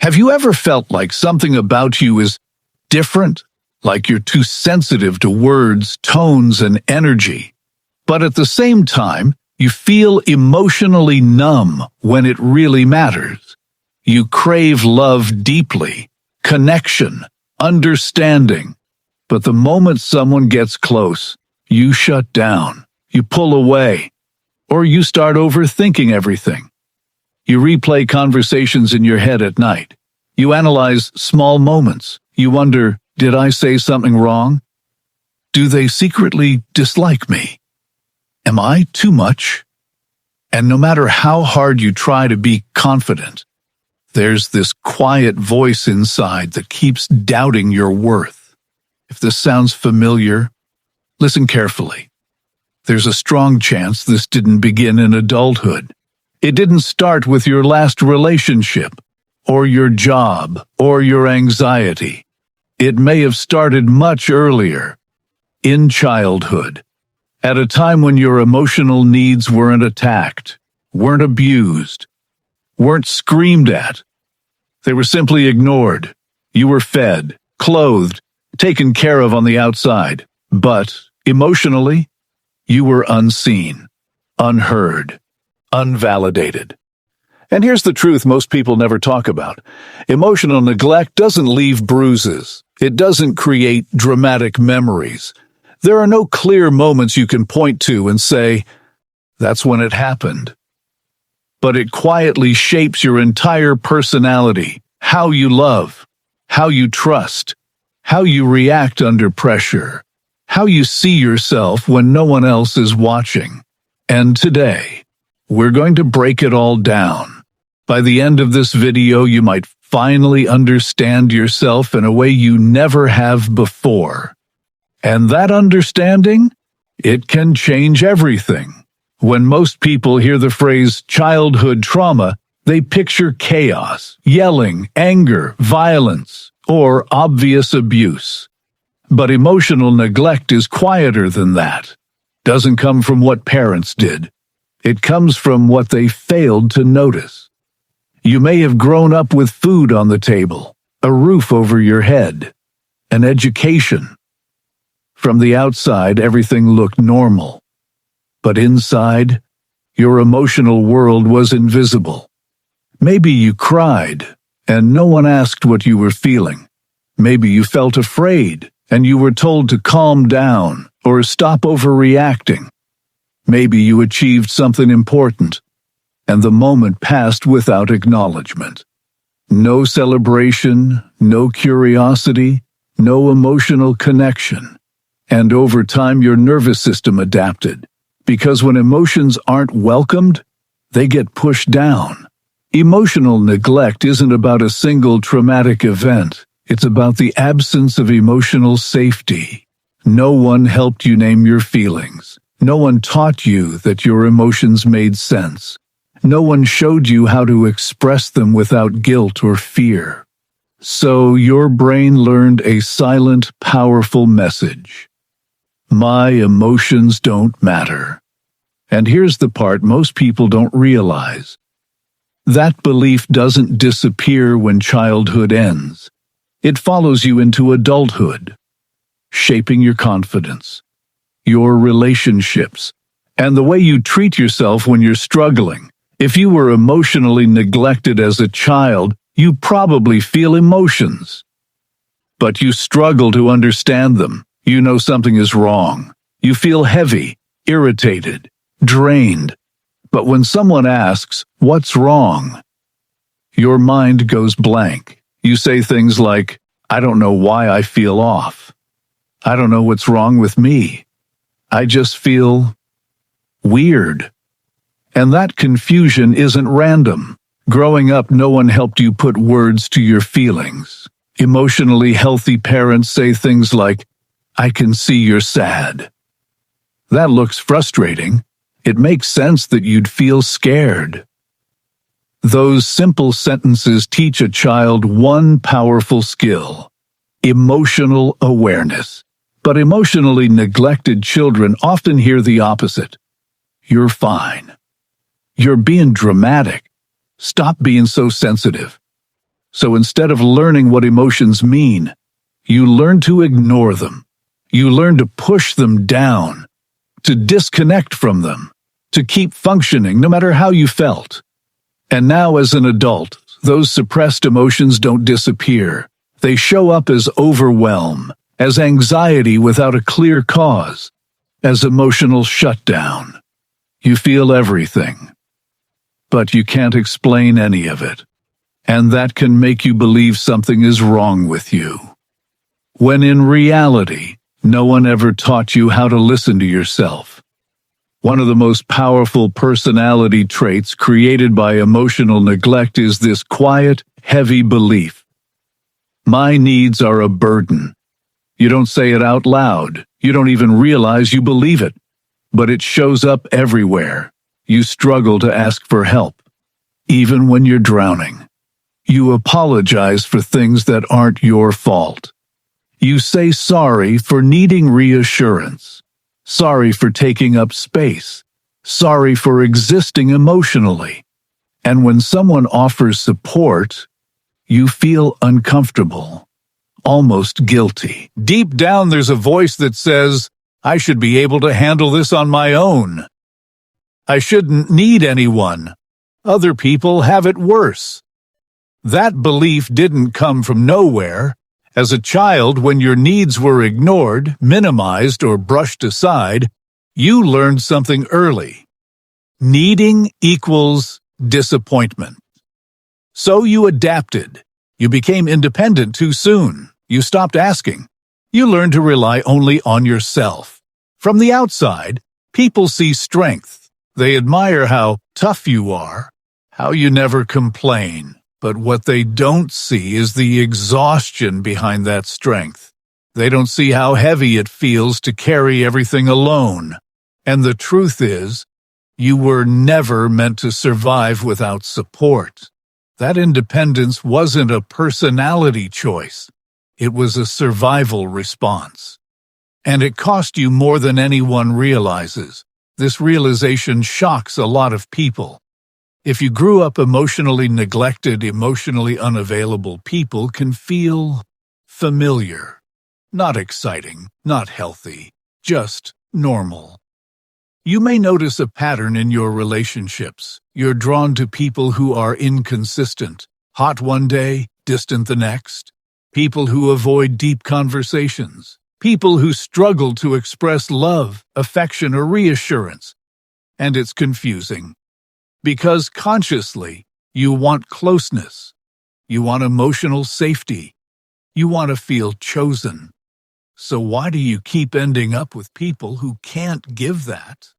Have you ever felt like something about you is different? Like you're too sensitive to words, tones, and energy. But at the same time, you feel emotionally numb when it really matters. You crave love deeply, connection, understanding. But the moment someone gets close, you shut down, you pull away, or you start overthinking everything. You replay conversations in your head at night. You analyze small moments. You wonder, did I say something wrong? Do they secretly dislike me? Am I too much? And no matter how hard you try to be confident, there's this quiet voice inside that keeps doubting your worth. If this sounds familiar, listen carefully. There's a strong chance this didn't begin in adulthood. It didn't start with your last relationship, or your job, or your anxiety. It may have started much earlier, in childhood, at a time when your emotional needs weren't attacked, weren't abused, weren't screamed at. They were simply ignored. You were fed, clothed, taken care of on the outside, but emotionally, you were unseen, unheard, unvalidated. And here's the truth most people never talk about. Emotional neglect doesn't leave bruises. It doesn't create dramatic memories. There are no clear moments you can point to and say, that's when it happened. But it quietly shapes your entire personality, how you love, how you trust, how you react under pressure, how you see yourself when no one else is watching. And today, we're going to break it all down. By the end of this video, you might finally understand yourself in a way you never have before. And that understanding, it can change everything. When most people hear the phrase childhood trauma, they picture chaos, yelling, anger, violence, or obvious abuse. But emotional neglect is quieter than that. Doesn't come from what parents did. It comes from what they failed to notice. You may have grown up with food on the table, a roof over your head, an education. From the outside, everything looked normal. But inside, your emotional world was invisible. Maybe you cried, and no one asked what you were feeling. Maybe you felt afraid, and you were told to calm down or stop overreacting. Maybe you achieved something important, and the moment passed without acknowledgement. No celebration, no curiosity, no emotional connection. And over time, your nervous system adapted. Because when emotions aren't welcomed, they get pushed down. Emotional neglect isn't about a single traumatic event. It's about the absence of emotional safety. No one helped you name your feelings. No one taught you that your emotions made sense. No one showed you how to express them without guilt or fear. So your brain learned a silent, powerful message. My emotions don't matter. And here's the part most people don't realize. That belief doesn't disappear when childhood ends. It follows you into adulthood, shaping your confidence, your relationships, and the way you treat yourself when you're struggling. If you were emotionally neglected as a child, you probably feel emotions. But you struggle to understand them. You know something is wrong. You feel heavy, irritated, drained. But when someone asks, "What's wrong?" your mind goes blank. You say things like, "I don't know why I feel off. I don't know what's wrong with me. I just feel weird." And that confusion isn't random. Growing up, no one helped you put words to your feelings. Emotionally healthy parents say things like, "I can see you're sad." That looks frustrating. It makes sense that you'd feel scared. Those simple sentences teach a child one powerful skill: emotional awareness. But emotionally neglected children often hear the opposite. "You're fine. You're being dramatic. Stop being so sensitive." So instead of learning what emotions mean, you learn to ignore them. You learn to push them down, to disconnect from them, to keep functioning no matter how you felt. And now as an adult, those suppressed emotions don't disappear. They show up as overwhelm, as anxiety without a clear cause, as emotional shutdown. You feel everything, but you can't explain any of it. And that can make you believe something is wrong with you, when in reality, no one ever taught you how to listen to yourself. One of the most powerful personality traits created by emotional neglect is this quiet, heavy belief. My needs are a burden. You don't say it out loud. You don't even realize you believe it. But it shows up everywhere. You struggle to ask for help, even when you're drowning. You apologize for things that aren't your fault. You say sorry for needing reassurance. Sorry for taking up space. Sorry for existing emotionally. And when someone offers support, you feel uncomfortable, almost guilty. Deep down, there's a voice that says, I should be able to handle this on my own. I shouldn't need anyone. Other people have it worse. That belief didn't come from nowhere. As a child, when your needs were ignored, minimized, or brushed aside, you learned something early. Needing equals disappointment. So you adapted. You became independent too soon. You stopped asking. You learned to rely only on yourself. From the outside, people see strength. They admire how tough you are, how you never complain. But what they don't see is the exhaustion behind that strength. They don't see how heavy it feels to carry everything alone. And the truth is, you were never meant to survive without support. That independence wasn't a personality choice. It was a survival response. And it cost you more than anyone realizes. This realization shocks a lot of people. If you grew up emotionally neglected, emotionally unavailable, people can feel familiar. Not exciting, not healthy, just normal. You may notice a pattern in your relationships. You're drawn to people who are inconsistent, hot one day, distant the next. People who avoid deep conversations. People who struggle to express love, affection, or reassurance. And it's confusing. Because consciously, you want closeness. You want emotional safety. You want to feel chosen. So why do you keep ending up with people who can't give that?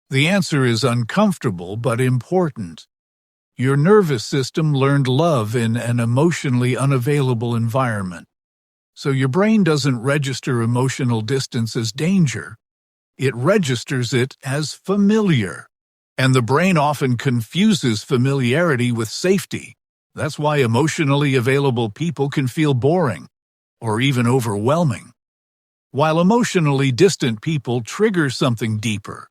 The answer is uncomfortable but important. Your nervous system learned love in an emotionally unavailable environment. So your brain doesn't register emotional distance as danger. It registers it as familiar. And the brain often confuses familiarity with safety. That's why emotionally available people can feel boring or even overwhelming, while emotionally distant people trigger something deeper,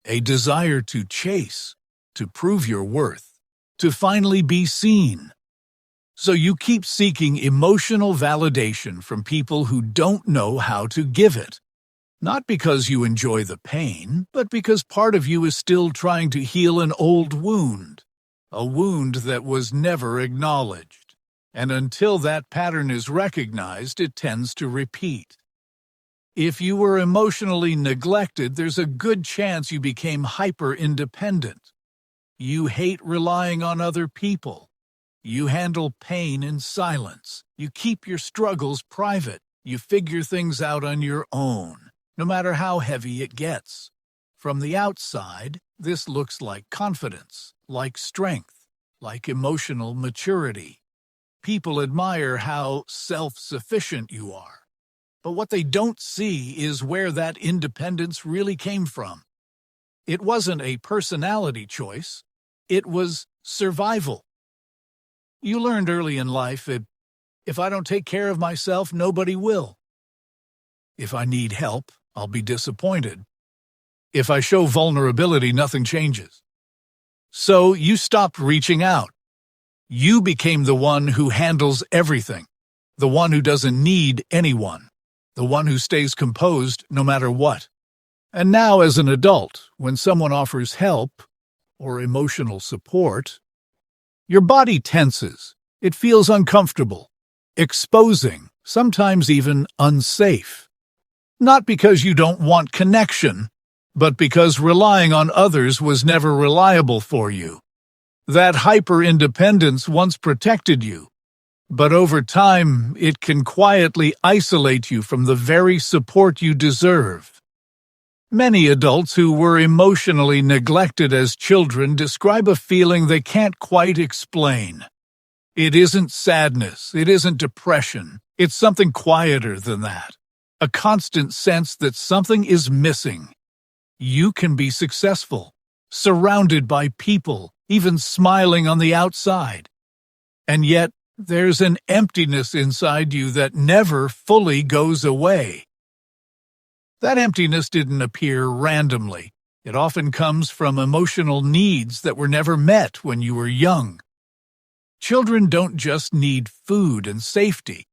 a desire to chase, to prove your worth, to finally be seen. So you keep seeking emotional validation from people who don't know how to give it. Not because you enjoy the pain, but because part of you is still trying to heal an old wound, a wound that was never acknowledged. And until that pattern is recognized, it tends to repeat. If you were emotionally neglected, there's a good chance you became hyper-independent. You hate relying on other people. You handle pain in silence. You keep your struggles private. You figure things out on your own, no matter how heavy it gets. From the outside, this looks like confidence, like strength, like emotional maturity. People admire how self-sufficient you are. But what they don't see is where that independence really came from. It wasn't a personality choice. It was survival. You learned early in life that if I don't take care of myself, nobody will. If I need help, I'll be disappointed. If I show vulnerability, nothing changes. So you stopped reaching out. You became the one who handles everything, the one who doesn't need anyone, the one who stays composed no matter what. And now, as an adult, when someone offers help or emotional support, your body tenses. It feels uncomfortable, exposing, sometimes even unsafe. Not because you don't want connection, but because relying on others was never reliable for you. That hyper-independence once protected you, but over time it can quietly isolate you from the very support you deserve. Many adults who were emotionally neglected as children describe a feeling they can't quite explain. It isn't sadness, it isn't depression, it's something quieter than that. A constant sense that something is missing. You can be successful, surrounded by people, even smiling on the outside. And yet, there's an emptiness inside you that never fully goes away. That emptiness didn't appear randomly. It often comes from emotional needs that were never met when you were young. Children don't just need food and safety.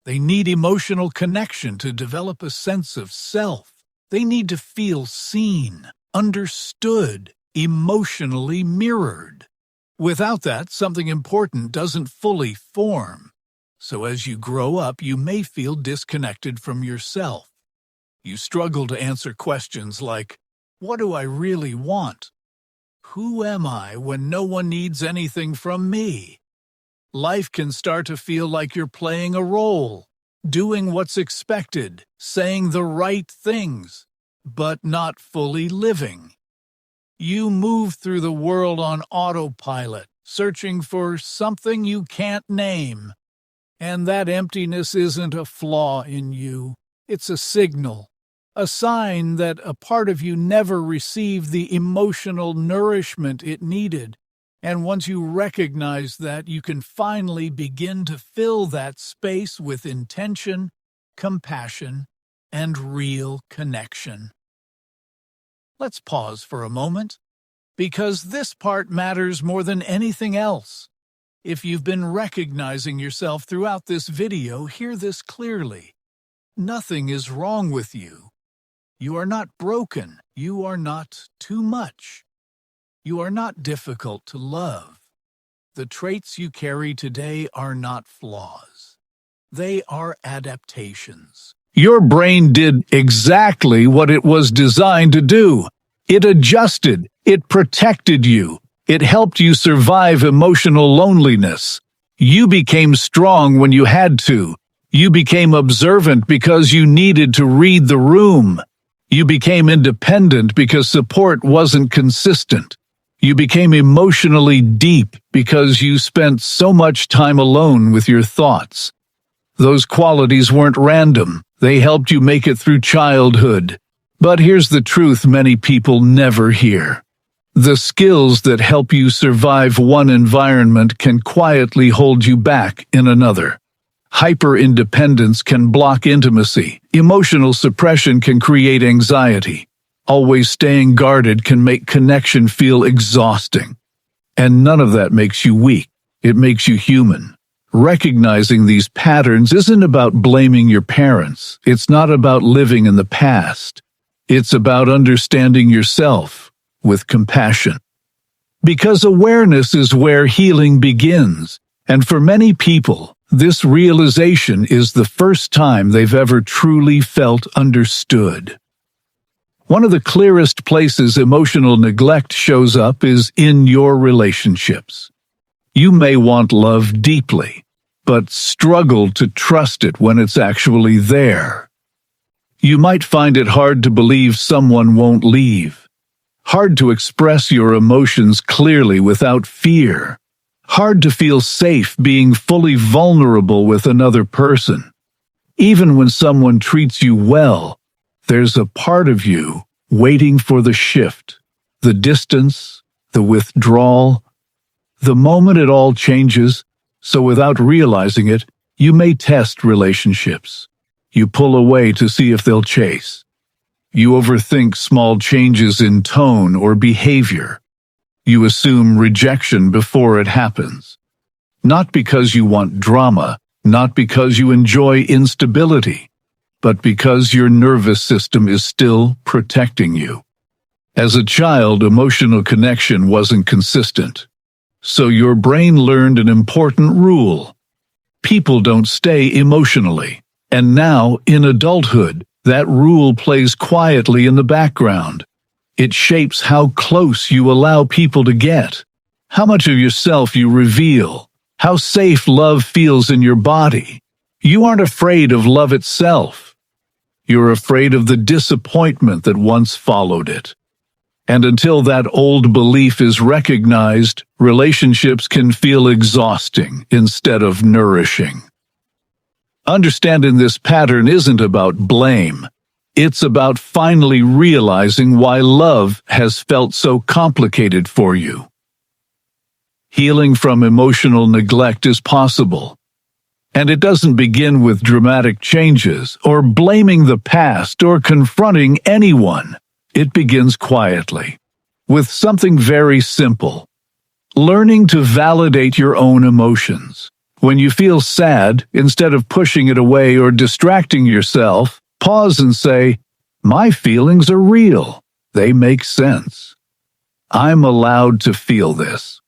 They need emotional connection to develop a sense of self. They need to feel seen, understood, emotionally mirrored. Without that, something important doesn't fully form. So as you grow up, you may feel disconnected from yourself. You struggle to answer questions like, what do I really want? Who am I when no one needs anything from me? Life can start to feel like you're playing a role, doing what's expected, saying the right things, but not fully living. You move through the world on autopilot, searching for something you can't name. And that emptiness isn't a flaw in you. It's a signal, a sign that a part of you never received the emotional nourishment it needed. And once you recognize that, you can finally begin to fill that space with intention, compassion, and real connection. Let's pause for a moment, because this part matters more than anything else. If you've been recognizing yourself throughout this video, hear this clearly. Nothing is wrong with you. You are not broken. You are not too much. You are not difficult to love. The traits you carry today are not flaws. They are adaptations. Your brain did exactly what it was designed to do. It adjusted. It protected you. It helped you survive emotional loneliness. You became strong when you had to. You became observant because you needed to read the room. You became independent because support wasn't consistent. You became emotionally deep because you spent so much time alone with your thoughts. Those qualities weren't random. They helped you make it through childhood. But here's the truth many people never hear. The skills that help you survive one environment can quietly hold you back in another. Hyper-independence can block intimacy. Emotional suppression can create anxiety. Always staying guarded can make connection feel exhausting. And none of that makes you weak. It makes you human. Recognizing these patterns isn't about blaming your parents. It's not about living in the past. It's about understanding yourself with compassion. Because awareness is where healing begins. And for many people, this realization is the first time they've ever truly felt understood. One of the clearest places emotional neglect shows up is in your relationships. You may want love deeply, but struggle to trust it when it's actually there. You might find it hard to believe someone won't leave, hard to express your emotions clearly without fear, hard to feel safe being fully vulnerable with another person. Even when someone treats you well, there's a part of you waiting for the shift, the distance, the withdrawal, the moment it all changes. So without realizing it, you may test relationships. You pull away to see if they'll chase. You overthink small changes in tone or behavior. You assume rejection before it happens. Not because you want drama, not because you enjoy instability, but because your nervous system is still protecting you. As a child, emotional connection wasn't consistent, so your brain learned an important rule. People don't stay emotionally, and now, in adulthood, that rule plays quietly in the background. It shapes how close you allow people to get, how much of yourself you reveal, how safe love feels in your body. You aren't afraid of love itself. You're afraid of the disappointment that once followed it. And until that old belief is recognized, relationships can feel exhausting instead of nourishing. Understanding this pattern isn't about blame. It's about finally realizing why love has felt so complicated for you. Healing from emotional neglect is possible. And it doesn't begin with dramatic changes or blaming the past or confronting anyone. It begins quietly, with something very simple. Learning to validate your own emotions. When you feel sad, instead of pushing it away or distracting yourself, pause and say, "My feelings are real. They make sense. I'm allowed to feel this."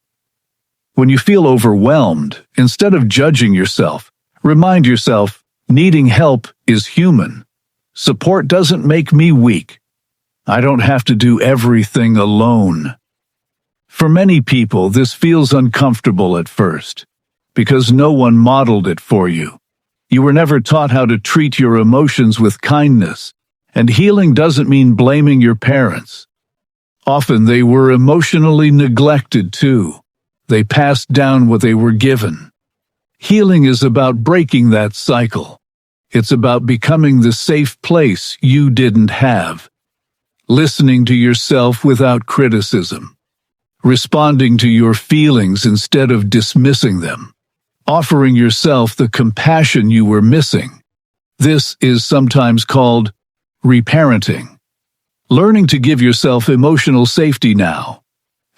When you feel overwhelmed, instead of judging yourself, remind yourself, needing help is human. Support doesn't make me weak. I don't have to do everything alone. For many people, this feels uncomfortable at first, because no one modeled it for you. You were never taught how to treat your emotions with kindness, and healing doesn't mean blaming your parents. Often they were emotionally neglected too. They passed down what they were given. Healing is about breaking that cycle. It's about becoming the safe place you didn't have. Listening to yourself without criticism. Responding to your feelings instead of dismissing them. Offering yourself the compassion you were missing. This is sometimes called reparenting. Learning to give yourself emotional safety now.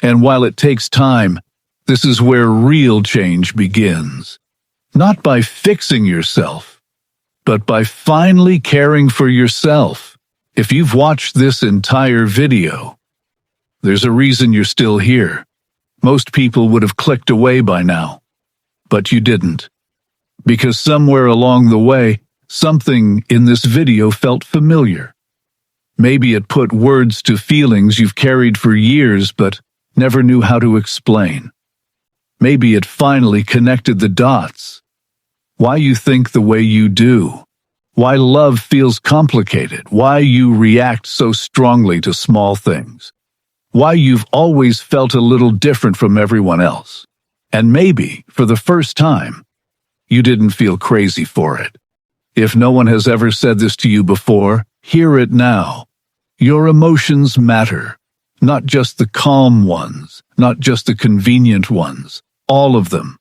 And while it takes time, this is where real change begins. Not by fixing yourself, but by finally caring for yourself. If you've watched this entire video, there's a reason you're still here. Most people would have clicked away by now, but you didn't. Because somewhere along the way, something in this video felt familiar. Maybe it put words to feelings you've carried for years but never knew how to explain. Maybe it finally connected the dots. Why you think the way you do. Why love feels complicated. Why you react so strongly to small things. Why you've always felt a little different from everyone else. And maybe, for the first time, you didn't feel crazy for it. If no one has ever said this to you before, hear it now. Your emotions matter. Not just the calm ones, not just the convenient ones. All of them.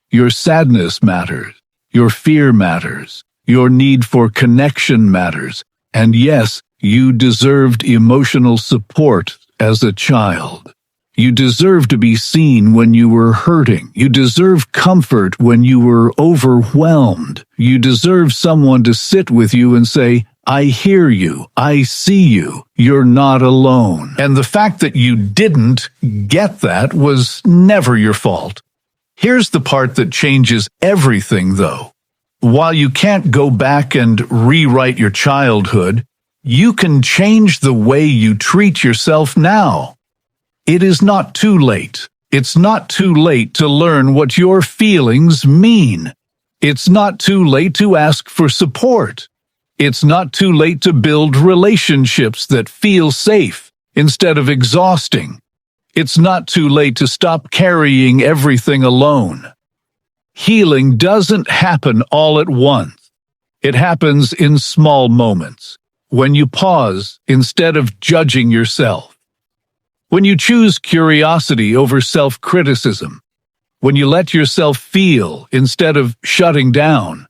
Your sadness matters. Your fear matters. Your need for connection matters. And yes, you deserved emotional support as a child. You deserve to be seen when you were hurting. You deserve comfort when you were overwhelmed. You deserve someone to sit with you and say, "I hear you. I see you. You're not alone." And the fact that you didn't get that was never your fault. Here's the part that changes everything, though. While you can't go back and rewrite your childhood, you can change the way you treat yourself now. It is not too late. It's not too late to learn what your feelings mean. It's not too late to ask for support. It's not too late to build relationships that feel safe instead of exhausting. It's not too late to stop carrying everything alone. Healing doesn't happen all at once. It happens in small moments, when you pause instead of judging yourself. When you choose curiosity over self-criticism. When you let yourself feel instead of shutting down.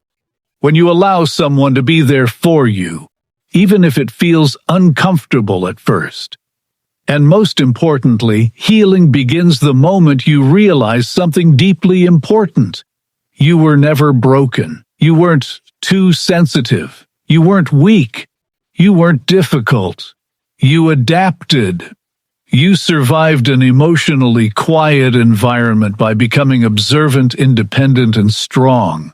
When you allow someone to be there for you, even if it feels uncomfortable at first. And most importantly, healing begins the moment you realize something deeply important. You were never broken. You weren't too sensitive. You weren't weak. You weren't difficult. You adapted. You survived an emotionally quiet environment by becoming observant, independent, and strong.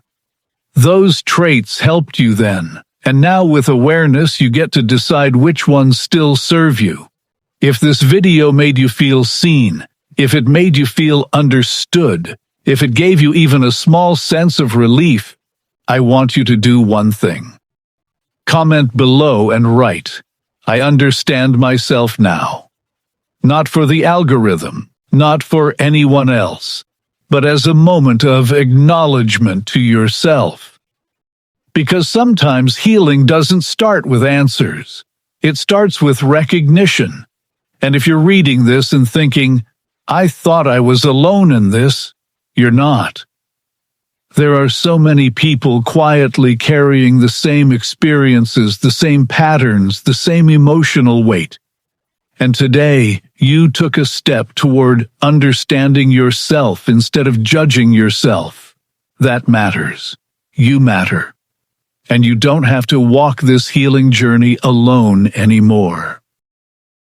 Those traits helped you then, and now with awareness you get to decide which ones still serve you. If this video made you feel seen, if it made you feel understood, if it gave you even a small sense of relief, I want you to do one thing. Comment below and write, "I understand myself now." Not for the algorithm, not for anyone else, but as a moment of acknowledgement to yourself. Because sometimes healing doesn't start with answers. It starts with recognition. And if you're reading this and thinking, "I thought I was alone in this," you're not. There are so many people quietly carrying the same experiences, the same patterns, the same emotional weight. And today, you took a step toward understanding yourself instead of judging yourself. That matters. You matter. And you don't have to walk this healing journey alone anymore.